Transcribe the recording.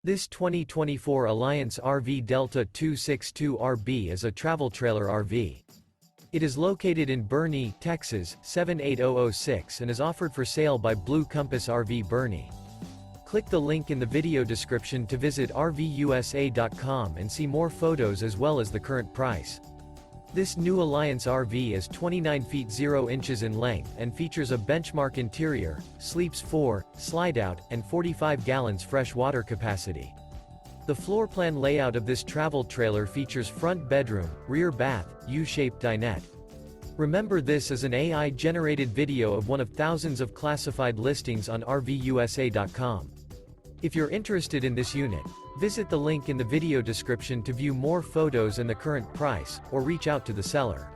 This 2024 Alliance RV Delta 262RB is a travel trailer RV. It is located in Boerne, Texas, 78006 and is offered for sale by Blue Compass RV Boerne. Click the link in the video description to visit RVUSA.com and see more photos as well as the current price. This new Alliance RV is 29 feet 0 inches in length and features a benchmark interior, sleeps 4, Slideout, and 45 gallons fresh water capacity. The floor plan layout of this travel trailer features front bedroom, rear bath, U-shaped dinette. Remember, this is an AI-generated video of one of thousands of classified listings on RVUSA.com. If you're interested in this unit, visit the link in the video description to view more photos and the current price, or reach out to the seller.